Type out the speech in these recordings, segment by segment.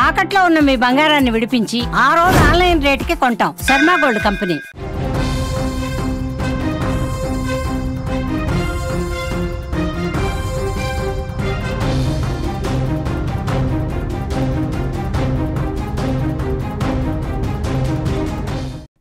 తాకట్లో ఉన్న మీ బంగారాన్ని విడిపించి ఆ రోజు ఆన్లైన్ రేటుకి కొంటాం. Sharma gold company.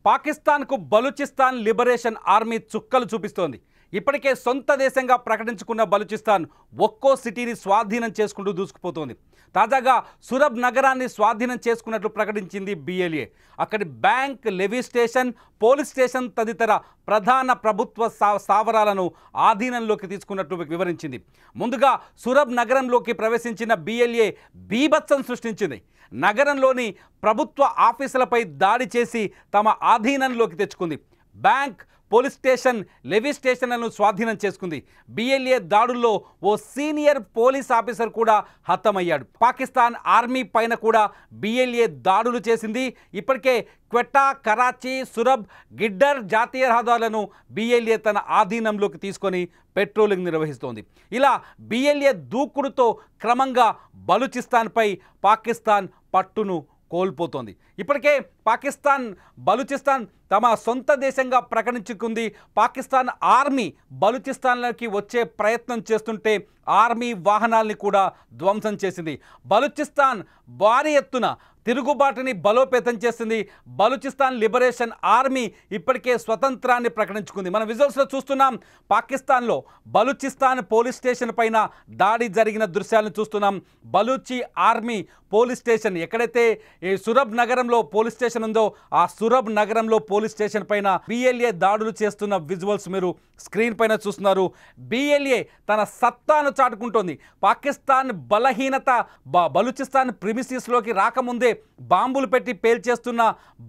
పాకిస్తాన్కు బలూచిస్తాన్ లిబరేషన్ ఆర్మీ చుక్కలు చూపిస్తోంది. ఇప్పటికే సొంత దేశంగా ప్రకటించుకున్న బలూచిస్తాన్ ఒక్కో సిటీని స్వాధీనం చేసుకుంటూ దూసుకుపోతోంది. తాజాగా సురబ్ నగరాన్ని స్వాధీనం చేసుకున్నట్లు ప్రకటించింది BLA. అక్కడి bank, levy station, police station తదితర ప్రధాన ప్రభుత్వ స్థావరాలను ఆధీనంలోకి తీసుకున్నట్లు వివరించింది. ముందుగా సురబ్ నగరంలోకి ప్రవేశించిన BLA బీభత్సం సృష్టించింది. నగరంలోని ప్రభుత్వ ఆఫీసులపై దాడి చేసి తమ ఆధీనంలోకి తెచ్చుకుంది. బ్యాంక్, పోలీస్ స్టేషన్, లెవీ స్టేషన్లను స్వాధీనం చేసుకుంది. BLA దాడుల్లో ఓ సీనియర్ పోలీస్ ఆఫీసర్ కూడా హతమయ్యాడు. పాకిస్తాన్ ఆర్మీ పైన కూడా BLA దాడులు చేసింది. ఇప్పటికే క్వెట్టా, కరాచీ, సురబ్, గిడ్డర్ జాతీయ రహదారులను BLA తన ఆధీనంలోకి తీసుకొని పెట్రోలింగ్ నిర్వహిస్తోంది. ఇలా BLA దూకుడుతో క్రమంగా బలూచిస్తాన్పై పాకిస్తాన్ పట్టును కోల్పోతోంది. ఇప్పటికే బలూచిస్తాన్ తమ సొంత దేశంగా ప్రకటించుకుంది. పాకిస్తాన్ ఆర్మీ బలూచిస్తాన్లోకి వచ్చే ప్రయత్నం చేస్తుంటే ఆర్మీ వాహనాల్ని కూడా ధ్వంసం చేసింది. బలూచిస్తాన్ భారీ ఎత్తున తిరుగుబాటుని బలోపేతం చేసింది. బలూచిస్తాన్ లిబరేషన్ ఆర్మీ ఇప్పటికే స్వతంత్రాన్ని ప్రకటించుకుంది. మన విజువల్స్లో చూస్తున్నాం. పాకిస్తాన్లో బలూచిస్తాన్ పోలీస్ స్టేషన్ పైన దాడి జరిగిన దృశ్యాలను చూస్తున్నాం. బలూచి ఆర్మీ పోలీస్ స్టేషన్, ఎక్కడైతే ఈ సురబ్ నగరంలో పోలీస్ స్టేషన్ ఉందో ఆ సురబ్ నగరంలో పోలీస్ స్టేషన్ పైన BLA దాడులు చేస్తున్న విజువల్స్ మీరు స్క్రీన్ పైన చూస్తున్నారు. BLA తన సత్తాను చాటుకుంటోంది. పాకిస్తాన్ బలహీనత బలూచిస్తాన్ ప్రిమిసిస్లోకి రాకముందే బాంబులు పెట్టి పేల్చేస్తున్న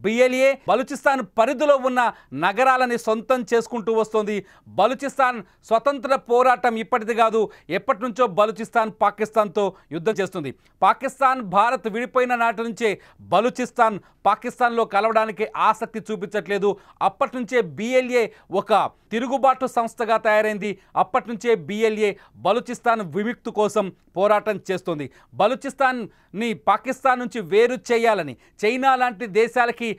BLA బలూచిస్తాన్ పరిధిలో ఉన్న నగరాలని సొంతం చేసుకుంటూ వస్తోంది. బలూచిస్తాన్ స్వతంత్ర పోరాటం ఇప్పటిది కాదు, ఎప్పటి నుంచో బలూచిస్తాన్ పాకిస్తాన్తో యుద్ధం చేస్తుంది. పాకిస్తాన్, భారత్ విడిపోయిన నాటి నుంచే బలూచిస్తాన్ పాకిస్తాన్లో కలవడానికి ఆసక్తి చూపించట్లేదు. అప్పటి నుంచే BLA ఒక తిరుగుబాటు సంస్థగా తయారైంది. అప్పటి నుంచే BLA బలూచిస్తాన్ విముక్తి కోసం పోరాటం చేస్తుంది. బలూచిస్తాన్ని పాకిస్తాన్ నుంచి వేరు చేయాలని చైనా లాంటి దేశాలకి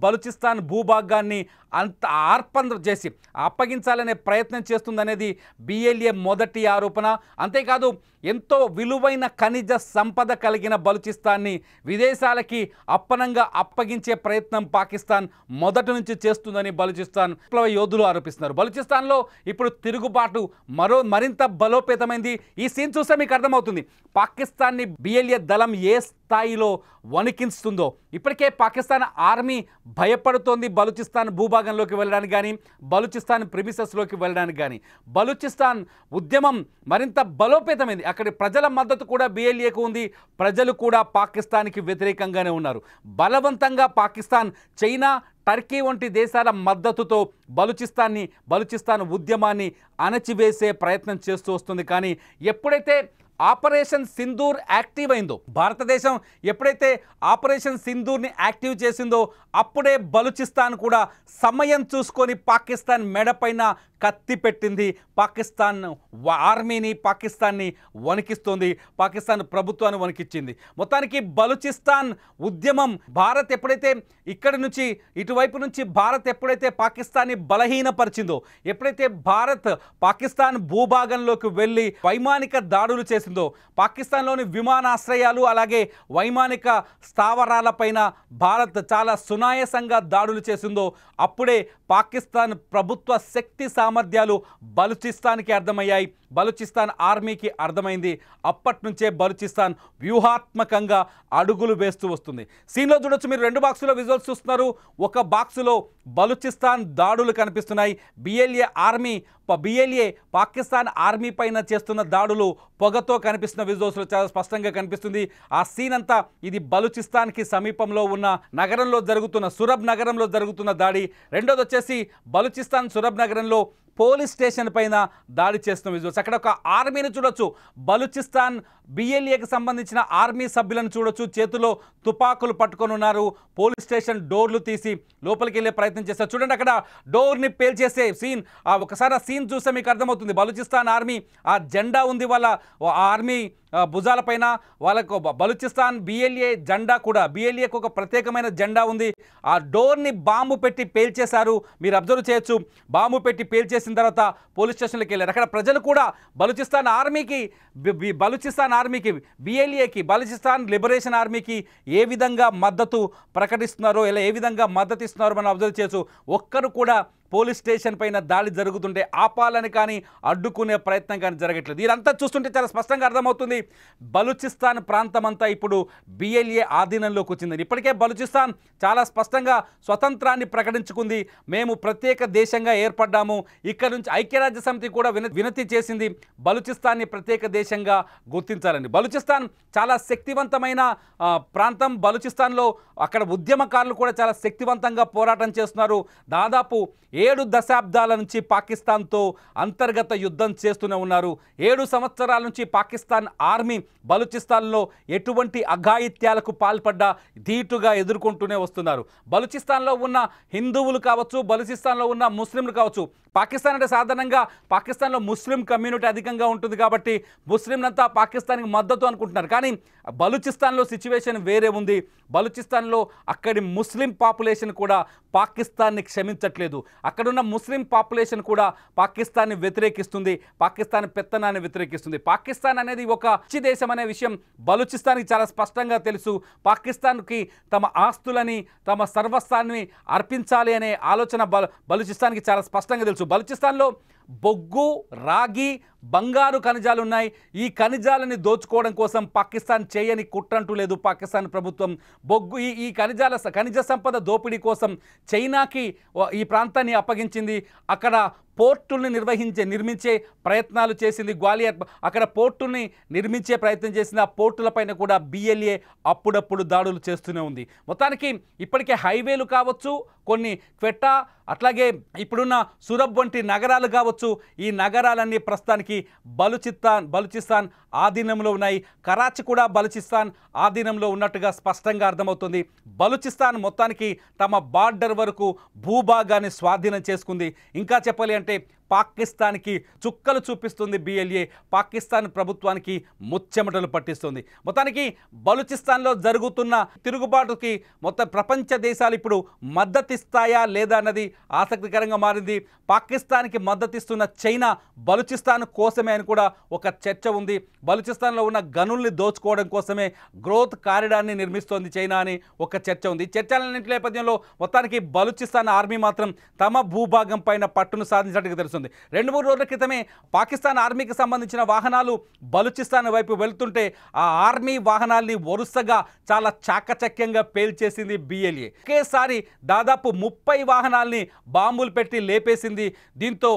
బలూచిస్తాన్ భూభాగాన్ని అంత ఆర్పణ చేసి అప్పగించాలనే ప్రయత్నం చేస్తుందనేది BLA మొదటి ఆరోపణ. అంతేకాదు ఎంతో విలువైన ఖనిజ సంపద కలిగిన బలూచిస్తాన్ని విదేశాలకి అప్పనంగా అప్పగించే ప్రయత్నం పాకిస్తాన్ మొదటి నుంచి చేస్తుందని బలూచిస్తాన్ విప్లవ యోధులు ఆరోపిస్తున్నారు. బలూచిస్తాన్లో ఇప్పుడు తిరుగుబాటు మరింత బలోపేతమైంది. ఈ సీన్ చూస్తే మీకు అర్థమవుతుంది పాకిస్తాన్ని BLA దళం ఏ స్థాయిలో వణికిస్తుందో. ఇప్పటికే పాకిస్తాన్ ఆర్మీ భయపడుతోంది బలూచిస్తాన్ భూభాగంలోకి వెళ్ళడానికి కానీ, బలూచిస్తాన్ ప్రిమిసెస్లోకి వెళ్ళడానికి కానీ. బలూచిస్తాన్ ఉద్యమం మరింత బలోపేతమైంది. అక్కడి ప్రజల మద్దతు కూడా BLAకు ఉంది. ప్రజలు కూడా పాకిస్తాన్కి వ్యతిరేకంగానే ఉన్నారు. బలవంతంగా పాకిస్తాన్, చైనా, టర్కీ వంటి దేశాల మద్దతుతో బలూచిస్తాన్ ఉద్యమాన్ని అణచివేసే ప్రయత్నం చేస్తూ వస్తుంది. కానీ ఎప్పుడైతే ఆపరేషన్ సింధూర్ యాక్టివ్ అయిందో, భారతదేశం ఎప్పుడైతే ఆపరేషన్ సింధూర్ని యాక్టివ్ చేసిందో అప్పుడే బలూచిస్తాన్ కూడా సమయం చూసుకొని పాకిస్తాన్ మెడపైన కత్తి పెట్టింది. పాకిస్తాన్ ఆర్మీని, పాకిస్తాన్ని వణికిస్తోంది. పాకిస్తాన్ ప్రభుత్వాన్ని వణికిచ్చింది. మొత్తానికి బలూచిస్తాన్ ఉద్యమం భారత్ ఎప్పుడైతే ఇక్కడి నుంచి ఇటువైపు నుంచి భారత్ ఎప్పుడైతే పాకిస్తాన్ని బలహీనపరిచిందో, ఎప్పుడైతే భారత్ పాకిస్తాన్ భూభాగంలోకి వెళ్ళి వైమానిక దాడులు చేసిందో, పాకిస్తాన్లోని విమానాశ్రయాలు అలాగే వైమానిక స్థావరాలపైన భారత్ చాలా సునాయాసంగా దాడులు చేసిందో అప్పుడే పాకిస్తాన్ ప్రభుత్వ శక్తి సామర్థ్యాలు బలూచిస్తాన్కి అర్థమయ్యాయి. బలూచిస్తాన్ ఆర్మీకి అర్థమైంది. అప్పటి నుంచే బలూచిస్తాన్ వ్యూహాత్మకంగా అడుగులు వేస్తూ వస్తుంది. సీన్లో చూడొచ్చు మీరు, 2 బాక్సులో విజువల్స్ చూస్తున్నారు. ఒక బాక్సులో బలూచిస్తాన్ దాడులు కనిపిస్తున్నాయి. BLA పాకిస్తాన్ ఆర్మీ పైన చేస్తున్న దాడులు పొగతో కనిపిస్తున్న విజువల్స్లో చాలా స్పష్టంగా కనిపిస్తుంది. ఆ సీన్ అంతా ఇది బలూచిస్తాన్కి సమీపంలో ఉన్న నగరంలో జరుగుతున్న సురబ్ నగరంలో జరుగుతున్న దాడి. రెండోది వచ్చేసి బలూచిస్తాన్ సురబ్ నగరంలో పోలీస్ స్టేషన్ పైన దాడి చేస్తున్న విజువల్స్. అక్కడ ఒక ఆర్మీని చూడొచ్చు. బలూచిస్తాన్ BLAకి సంబంధించిన ఆర్మీ సభ్యులను చూడొచ్చు. చేతిలో తుపాకులు పట్టుకొని ఉన్నారు. పోలీస్ స్టేషన్ డోర్లు తీసి లోపలికి వెళ్ళే ప్రయత్నం చేస్తారు. చూడండి అక్కడ డోర్ని పేల్చేసే సీన్. ఒకసారి ఆ సీన్ చూస్తే మీకు అర్థమవుతుంది. బలూచిస్తాన్ ఆర్మీ ఆ జెండా ఉంది, వాళ్ళ ఆర్మీ భుజాలపైన వాళ్ళకు బలూచిస్తాన్ బిఎల్ఏ జెండా కూడా, బిఎల్ఏకు ఒక ప్రత్యేకమైన జెండా ఉంది. ఆ డోర్ని బాంబు పెట్టి పేల్చేశారు. మీరు అబ్జర్వ్ చేయొచ్చు. బాంబు పెట్టి పేల్చేసిన తర్వాత పోలీస్ స్టేషన్లోకి వెళ్ళారు. అక్కడ ప్రజలు కూడా బలూచిస్తాన్ ఆర్మీకి బిఎల్ఏకి బలూచిస్తాన్ లిబరేషన్ ఆర్మీకి ఏ విధంగా మద్దతు ప్రకటిస్తున్నారో, ఇలా ఏ విధంగా మద్దతు ఇస్తున్నారో మనం అబ్జర్వ్ చేయొచ్చు. ఒక్కరు కూడా పోలీస్ స్టేషన్ పైన దాడి జరుగుతుంటే ఆపాలని కానీ అడ్డుకునే ప్రయత్నం కానీ జరగట్లేదు. ఇదంతా చూస్తుంటే చాలా స్పష్టంగా అర్థమవుతుంది బలూచిస్తాన్ ప్రాంతం అంతా ఇప్పుడు బిఎల్ఏ ఆధీనంలోకి వచ్చిందని. ఇప్పటికే బలూచిస్తాన్ చాలా స్పష్టంగా స్వతంత్రాన్ని ప్రకటించుకుంది. మేము ప్రత్యేక దేశంగా ఏర్పడ్డాము. ఇక్కడ నుంచి ఐక్యరాజ్య సమితి కూడా వినతి చేసింది బలూచిస్తాన్ని ప్రత్యేక దేశంగా గుర్తించాలని. బలూచిస్తాన్ చాలా శక్తివంతమైన ప్రాంతం. బలూచిస్తాన్లో అక్కడ ఉద్యమకారులు కూడా చాలా శక్తివంతంగా పోరాటం చేస్తున్నారు. దాదాపు 7 దశాబ్దాల నుంచి పాకిస్తాన్తో అంతర్గత యుద్ధం చేస్తూనే ఉన్నారు. 7 సంవత్సరాల నుంచి పాకిస్తాన్ ఆర్మీ బలూచిస్తాన్లో ఎటువంటి అఘాయిత్యాలకు పాల్పడ్డా ధీటుగా ఎదుర్కొంటూనే వస్తున్నారు. బలూచిస్తాన్లో ఉన్న హిందువులు కావచ్చు, బలూచిస్తాన్లో ఉన్న ముస్లింలు కావచ్చు. పాకిస్తాన్ అంటే సాధారణంగా పాకిస్తాన్లో ముస్లిం కమ్యూనిటీ అధికంగా ఉంటుంది కాబట్టి ముస్లింలంతా పాకిస్తాన్కి మద్దతు అనుకుంటున్నారు. కానీ బలూచిస్తాన్లో సిచ్యువేషన్ వేరే ఉంది. బలూచిస్తాన్లో అక్కడి ముస్లిం పాపులేషన్ కూడా పాకిస్తాన్ని క్షమించట్లేదు. అక్కడున్న ముస్లిం పాపులేషన్ కూడా పాకిస్తాన్ని వ్యతిరేకిస్తుంది, పాకిస్తాన్ పెత్తనాన్ని వ్యతిరేకిస్తుంది. పాకిస్తాన్ అనేది ఒక పిచ్చి దేశం అనే విషయం బలూచిస్తాన్కి చాలా స్పష్టంగా తెలుసు. పాకిస్తాన్కి తమ ఆస్తులని, తమ సర్వస్వాన్ని అర్పించాలి అనే ఆలోచన బలూచిస్తాన్కి చాలా స్పష్టంగా తెలుసు. బలూచిస్తాన్లో బొగ్గు, రాగి, బంగారు ఖనిజాలు ఉన్నాయి. ఈ ఖనిజాలని దోచుకోవడం కోసం పాకిస్తాన్ చేయని కుట్రంటూ లేదు. పాకిస్తాన్ ప్రభుత్వం బొగ్గు ఈ ఖనిజ సంపద దోపిడీ కోసం చైనాకి ఈ ప్రాంతాన్ని అప్పగించింది. అక్కడ పోర్టుల్ని నిర్మించే ప్రయత్నాలు చేసింది. గ్వాలియర్ అక్కడ పోర్టుల్ని నిర్మించే ప్రయత్నం చేసింది. ఆ పోర్టులపైన కూడా బిఎల్ఏ అప్పుడప్పుడు దాడులు చేస్తూనే ఉంది. మొత్తానికి ఇప్పటికే హైవేలు కావచ్చు, కొన్ని క్వెట్టా, అట్లాగే ఇప్పుడున్న సురబ్ వంటి నగరాలు కావచ్చు, ఈ నగరాలన్నీ ప్రస్తుతానికి బలూచిస్తాన్ ఆధీనంలో ఉన్నాయి. కరాచీ కూడా బలూచిస్తాన్ ఆధీనంలో ఉన్నట్టుగా స్పష్టంగా అర్థమవుతుంది. బలూచిస్తాన్ మొత్తానికి తమ బార్డర్ వరకు భూభాగాన్ని స్వాధీనం చేసుకుంది. ఇంకా చెప్పాలి అంటే పాకిస్తాన్కి చుక్కలు చూపిస్తుంది బిఎల్ఏ. పాకిస్తాన్ ప్రభుత్వానికి ముచ్చెమటలు పట్టిస్తుంది. మొత్తానికి బలూచిస్తాన్లో జరుగుతున్న తిరుగుబాటుకి మొత్తం ప్రపంచ దేశాలు ఇప్పుడు మద్దతిస్తాయా లేదా అన్నది ఆసక్తికరంగా మారింది. పాకిస్తాన్కి మద్దతిస్తున్న చైనా బలూచిస్తాన్ కోసమే అని కూడా ఒక చర్చ ఉంది. బలూచిస్తాన్లో ఉన్న గనుల్ని దోచుకోవడం కోసమే గ్రోత్ కారిడార్ని నిర్మిస్తోంది చైనా అని ఒక చర్చ ఉంది. చర్చలన్నింటి నేపథ్యంలో మొత్తానికి బలూచిస్తాన్ ఆర్మీ మాత్రం తమ భూభాగం పైన పట్టును సాధించినట్టుగా తెలుస్తుంది. 2-3 రోజుల క్రితమే పాకిస్తాన్ ఆర్మీకి సంబంధించిన వాహనాలు బలూచిస్తాన్ వైపు వెళ్తుంటే ఆ ఆర్మీ వాహనాల్ని వరుసగా చాలా చాకచక్యంగా పేల్చేసింది బిఎల్ఏ. ఒకేసారి దాదాపు 30 వాహనాల్ని బాంబులు పెట్టి లేపేసింది. దీంతో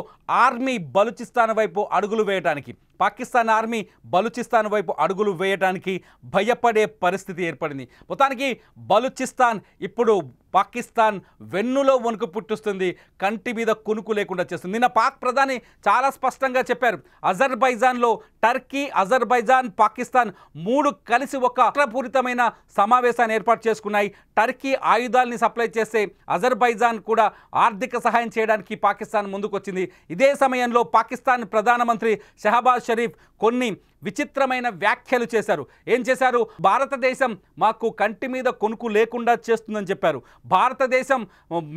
ఆర్మీ బలూచిస్తాన్ వైపు అడుగులు వేయడానికి, పాకిస్తాన్ ఆర్మీ బలూచిస్తాన్ వైపు అడుగులు వేయడానికి భయపడే పరిస్థితి ఏర్పడింది. మొత్తానికి బలూచిస్తాన్ ఇప్పుడు పాకిస్తాన్ వెన్నులో వణుకు పుట్టిస్తుంది, కంటి మీద కునుకు లేకుండా చేస్తుంది. నిన్న పాక్ ప్రధాని చాలా స్పష్టంగా చెప్పారు. అజర్బైజాన్లో టర్కీ, అజర్బైజాన్, పాకిస్తాన్ 3 కలిసి ఒక అక్రపూరితమైన సమావేశాన్ని ఏర్పాటు చేసుకున్నాయి. టర్కీ ఆయుధాలని సప్లై చేస్తే అజర్బైజాన్ కూడా ఆర్థిక సహాయం చేయడానికి పాకిస్తాన్ ముందుకొచ్చింది. ఇదే సమయంలో పాకిస్తాన్ ప్రధానమంత్రి షహబాజ్ షరీఫ్ కొన్ని విచిత్రమైన వ్యాఖ్యలు చేశారు. ఏం చేశారు? భారతదేశం మాకు కంటి మీద కొనుకు లేకుండా చేస్తుందని చెప్పారు. భారతదేశం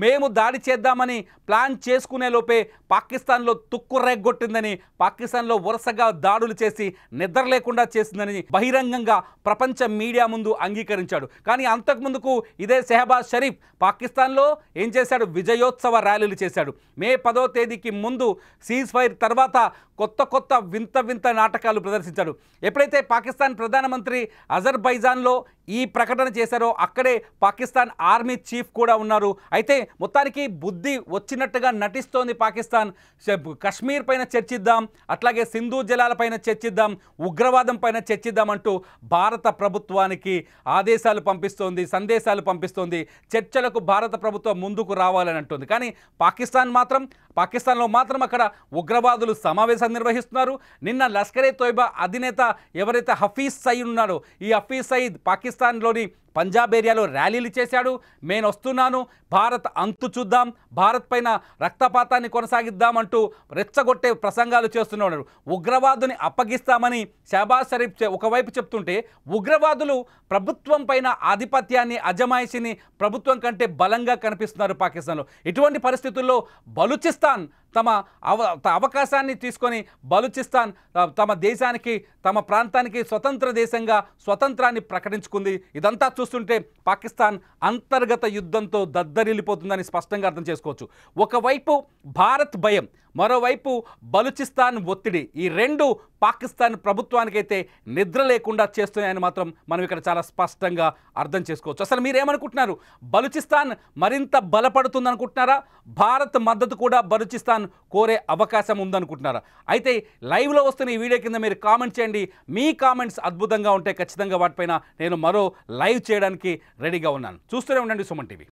మేము దాడి చేద్దామని ప్లాన్ చేసుకునే లోపే పాకిస్తాన్లో తుక్కు రేగొట్టిందని, పాకిస్తాన్లో వరుసగా దాడులు చేసి నిద్ర లేకుండా చేసిందని బహిరంగంగా ప్రపంచ మీడియా ముందు అంగీకరించాడు. కానీ అంతకుముందుకు ఇదే షహబాజ్ షరీఫ్ పాకిస్తాన్లో ఏం చేశాడు? విజయోత్సవ ర్యాలీలు చేశాడు. మే 10వ తేదీకి ముందు సీజ్ ఫైర్ తర్వాత కొత్త వింత నాటకాలు ప్రదర్శించాడు. ఎప్పుడైతే పాకిస్తాన్ ప్రధానమంత్రి అజర్బైజాన్లో ఈ ప్రకటన చేశారో అక్కడే పాకిస్తాన్ ఆర్మీ చీఫ్ కూడా ఉన్నారు. అయితే మొత్తానికి బుద్ధి వచ్చినట్టుగా నటిస్తోంది పాకిస్తాన్. కశ్మీర్ పైన చర్చిద్దాం, అట్లాగే సింధు జలాలపైన చర్చిద్దాం, ఉగ్రవాదం పైన చర్చిద్దాం అంటూ భారత ప్రభుత్వానికి ఆదేశాలు పంపిస్తోంది, సందేశాలు పంపిస్తోంది. చర్చలకు భారత ప్రభుత్వం ముందుకు రావాలని అంటుంది. కానీ పాకిస్తాన్లో మాత్రం అక్కడ ఉగ్రవాదులు సమావేశాలు నిర్వహిస్తున్నారు. నిన్న లష్కరే తోయిబా అధినేత ఎవరైతే హఫీజ్ సయీద్ ఉన్నాడో, ఈ హఫీజ్ సయీద్ పాకిస్తాన్లోని పంజాబ్ ఏరియాలో ర్యాలీలు చేశాడు. నేను వస్తున్నాను, భారత్ అంతు చూద్దాం, భారత్ పైన రక్తపాతాన్ని కొనసాగిద్దామంటూ రెచ్చగొట్టే ప్రసంగాలు చేస్తున్నాడు. ఉగ్రవాదుని అప్పగిస్తామని షహబాజ్ షరీఫ్ ఒకవైపు చెప్తుంటే, ఉగ్రవాదులు ప్రభుత్వం పైన ఆధిపత్యాన్ని, అజమాయిషిని ప్రభుత్వం కంటే బలంగా కనిపిస్తున్నారు పాకిస్తాన్లో. ఇటువంటి పరిస్థితుల్లో బలూచిస్తాన్ తమ అవకాశాన్ని తీసుకొని బలూచిస్తాన్ తమ దేశానికి, తమ ప్రాంతానికి స్వతంత్ర దేశంగా స్వతంత్రాన్ని ప్రకటించుకుంది. ఇదంతా చూస్తుంటే పాకిస్తాన్ అంతర్గత యుద్ధంతో దద్దరిల్లిపోతుందని స్పష్టంగా అర్థం చేసుకోవచ్చు. ఒకవైపు భారత్ భయం, మరోవైపు బలూచిస్తాన్ ఒత్తిడి, ఈ రెండు పాకిస్తాన్ ప్రభుత్వానికైతే నిద్ర లేకుండా చేస్తున్నాయని మాత్రం మనం ఇక్కడ చాలా స్పష్టంగా అర్థం చేసుకోవచ్చు. అసలు మీరేమనుకుంటున్నారు? బలూచిస్తాన్ మరింత బలపడుతుంది అనుకుంటున్నారా? భారత్ మద్దతు కూడా బలూచిస్తాన్ కోరే అవకాశం ఉందనుకుంటున్నారా? అయితే లైవ్లో వస్తున్న ఈ వీడియో కింద మీరు కామెంట్ చేయండి. మీ కామెంట్స్ అద్భుతంగా ఉంటే ఖచ్చితంగా వాటిపైన నేను మరో లైవ్ చేయడానికి రెడీగా ఉన్నాను. చూస్తూనే ఉండండి సుమన్ టీవీ.